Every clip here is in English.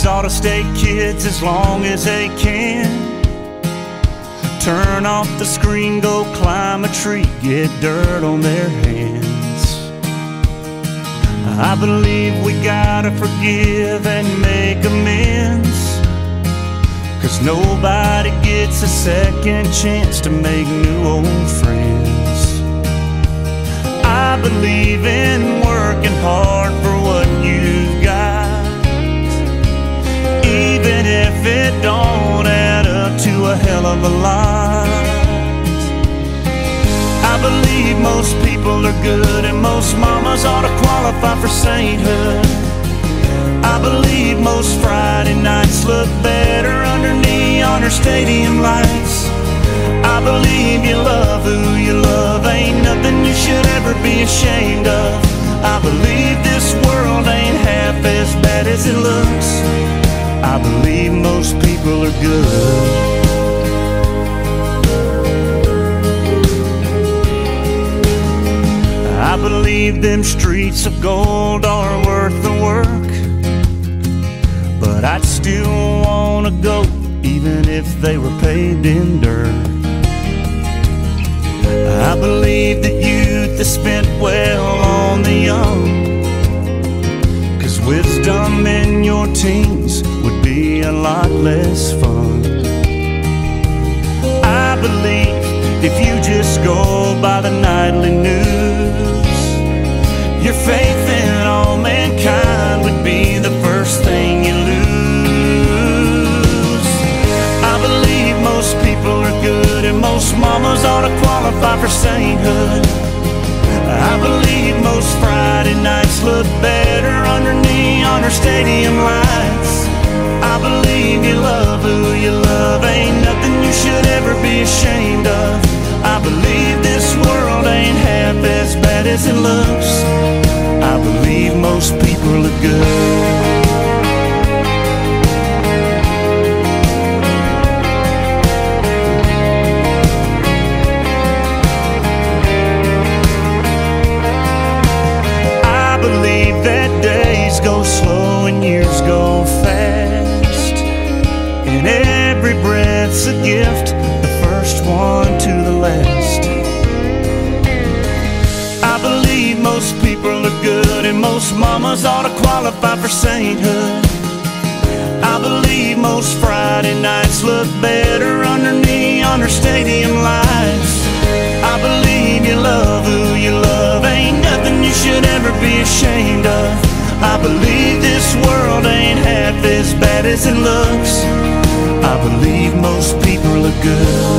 Kids ought to stay kids as long as they can. Turn off the screen, go climb a tree, get dirt on their hands. I believe we gotta forgive and make amends, 'cause nobody gets a second chance to make new old friends. I believe in working hard for what you've got, even if it don't add up to a hell of a lot. I believe most people are good and most mamas ought to qualify for sainthood. I believe most Friday nights look better under neon or stadium lights. I believe you love who you love, ain't nothing you should ever be ashamed of. I believe this world ain't half as bad as it looks. I believe most people are good. I believe them streets of gold are worth the work, but I'd still wanna go even if they were paved in dirt. I believe that youth is spent well on the young, 'cause wisdom in your teens would be a lot less fun. I believe if you just go by the nightly news, your faith in all mankind would be the first thing you lose. I believe most people are good and most mamas ought to qualify for sainthood. I believe most Friday nights look better under neon or stadium lights. I believe you love who you love, ain't nothing you should ever be ashamed of. I believe this world ain't half as bad as it looks. I believe most people are good. I believe that days go slow and years go fast, and every breath's a gift, the first one to the last. I believe most people are good and most mamas ought to qualify for sainthood. I believe most Friday nights look better under neon or stadium lights. I believe you love who you love, ain't nothing you should ever be ashamed of. I believe this world ain't half as bad as it looks. I believe most people are good.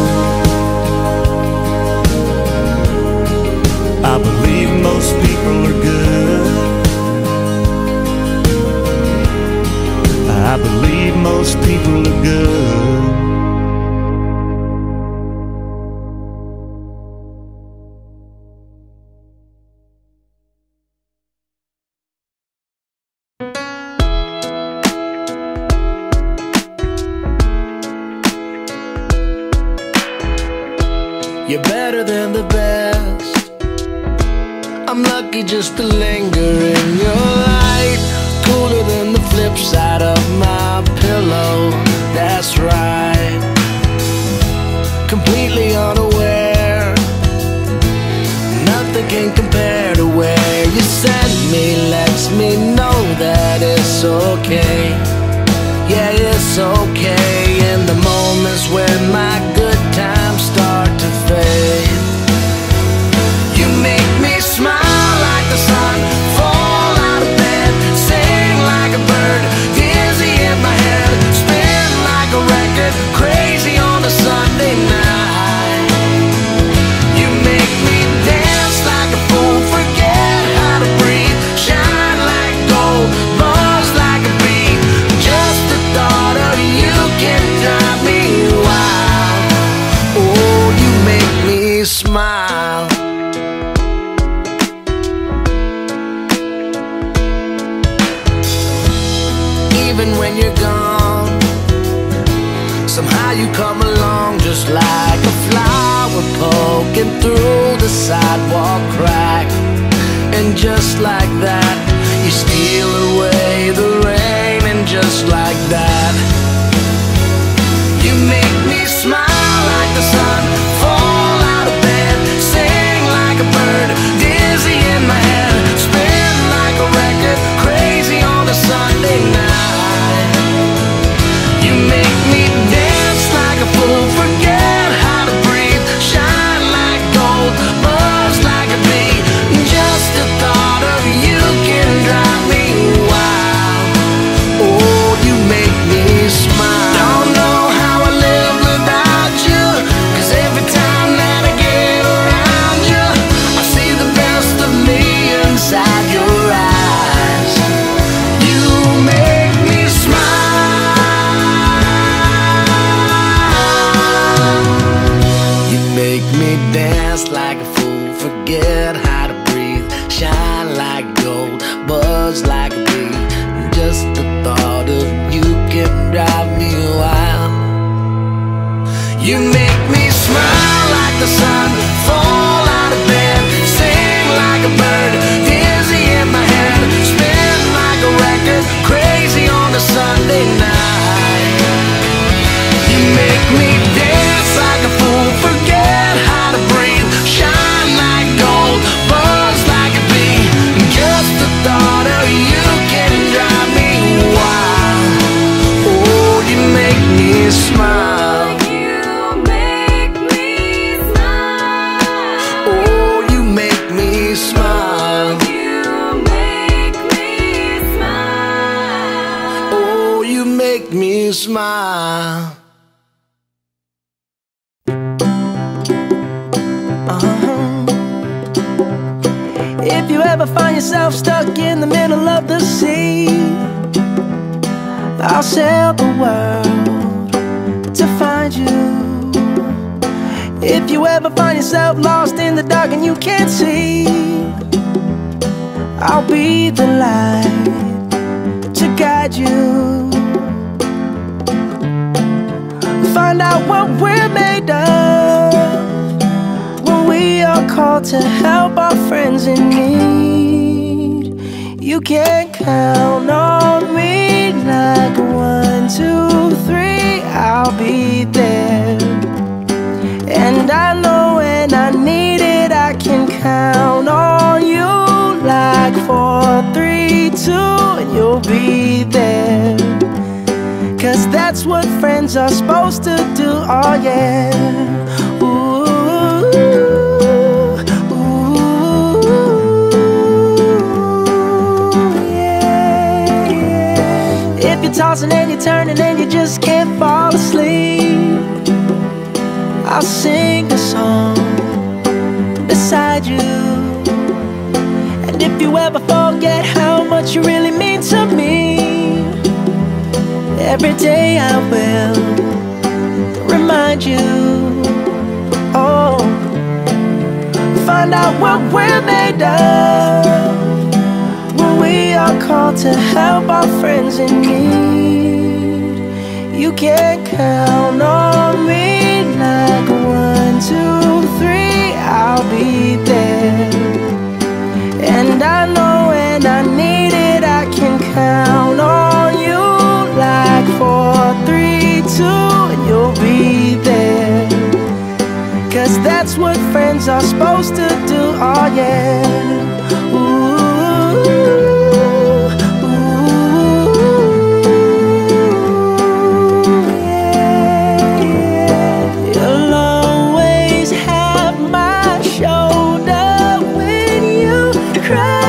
I believe most people are good. I believe most people are good. You're better than the best. I'm lucky just to linger in your light. Cooler than the flip side of my pillow, that's right. Completely unaware, nothing can compare to where you send me. Lets me know that it's okay. Yeah, it's okay. In the moments when my good times start to fade, you make me smile like the sun, fall out of bed, sing like a bird, dizzy in my head, spin like a record, crazy on a Sunday night. You make me dance like a fool, forget how to breathe, shine like gold, buzz like a bee. Just the thought of you can drive me wild. Oh, you make me smile. Even when you're gone, somehow you come along just like a flower poking through the sidewalk crack. And just like that, you steal away the rain, and just like You make me smile like the sun, fall out of bed, sing like a bird, dizzy in my head, spin like a record, crazy on a Sunday night. You make me dance like a fool, forget how to breathe, shine like gold, buzz like a bee. Just the thought of you can drive me wild. Oh, you make me smile. Smile. If you ever find yourself stuck in the middle of the sea, I'll sail the world to find you. If you ever find yourself lost in the dark and you can't see, I'll be the light to guide you. Find out what we're made of when we are called to help our friends in need. You can count on me like 1, 2, 3, I'll be there. And I know when I need it, I can count on you like 4, 3, 2, and you'll be there. 'Cause that's what friends are supposed to do, oh yeah. Ooh, ooh, yeah, yeah. If you're tossing and you're turning and you just can't fall asleep, I'll sing a song beside you. And if you ever forget how much you really mean to me, every day I will remind you. Oh, find out what we're made of when we are called to help our friends in need. You can count on me like 1, 2, 3, I'll be there. And I know when I need it, I can count on you like 4, 3, 2, and you'll be there. 'Cause that's what friends are supposed to do, oh yeah. Ooh, ooh, yeah, yeah. You'll always have my shoulder when you cry.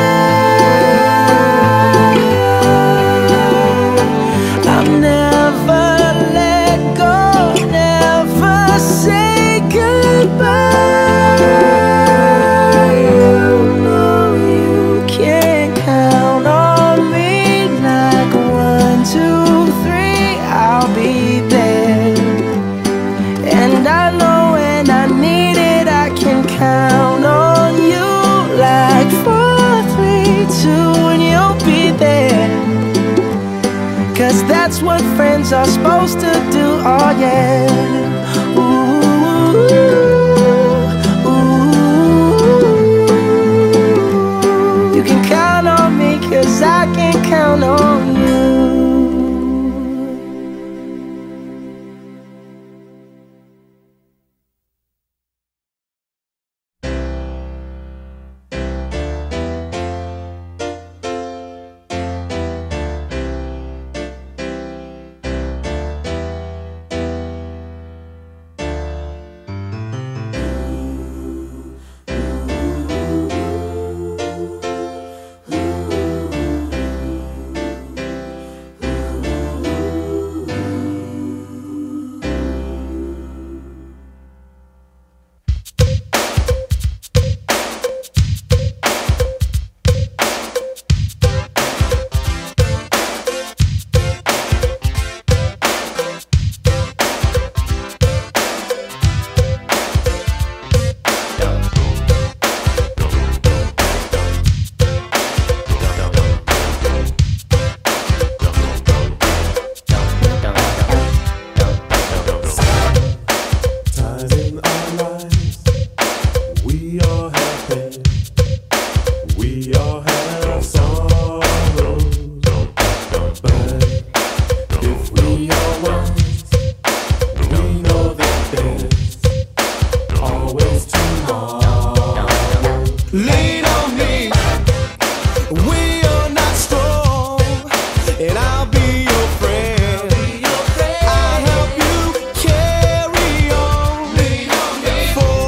That's what friends are supposed to do, oh yeah. Ooh, ooh. You can count on me 'cause I can count on you. worries. We know that there's always tomorrow. Lean on me. We are not strong, and I'll be your friend. I'll help you carry on. For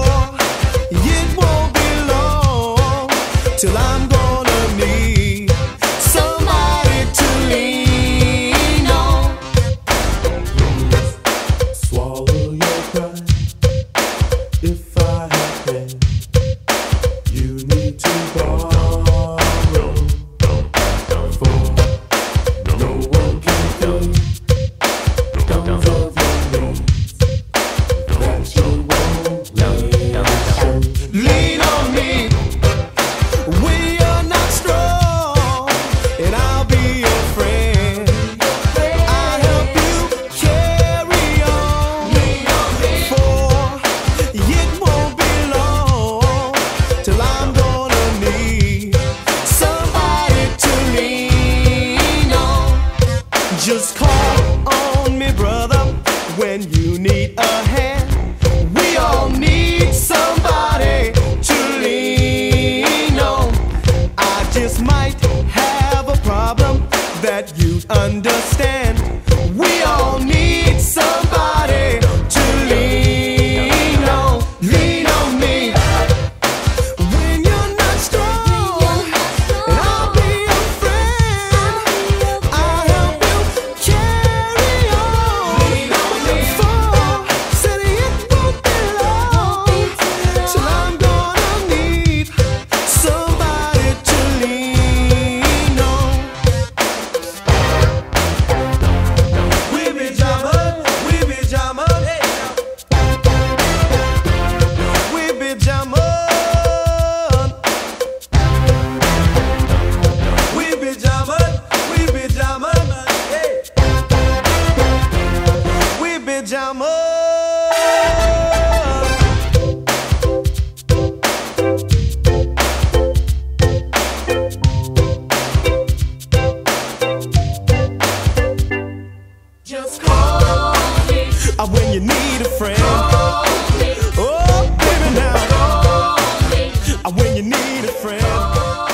it won't be long till I'm gonna need somebody to lean on. Swallow your pride. If I have pain, you need to borrow. For no one can fill tons of your needs that you won't need. Lean on me. We are not strong, and I'll be your friend. I'll help you carry on. For it won't be long till I'm gonna need somebody to lean on. Just call on me, brother, when you need a hand. We all need somebody to lean on. I just might have a problem that you'd understand. We all need somebody to lean on. Lean on me. When you're not strong, and I'll be your friend. I'll help you carry on. For said it won't be long till I'm gonna need somebody to lean on. We be jamming, we be jamming, we be jamming, we be jamming, we be jamming, we be jamming. Just call me when you need a friend. Oh, baby, now when you need a friend.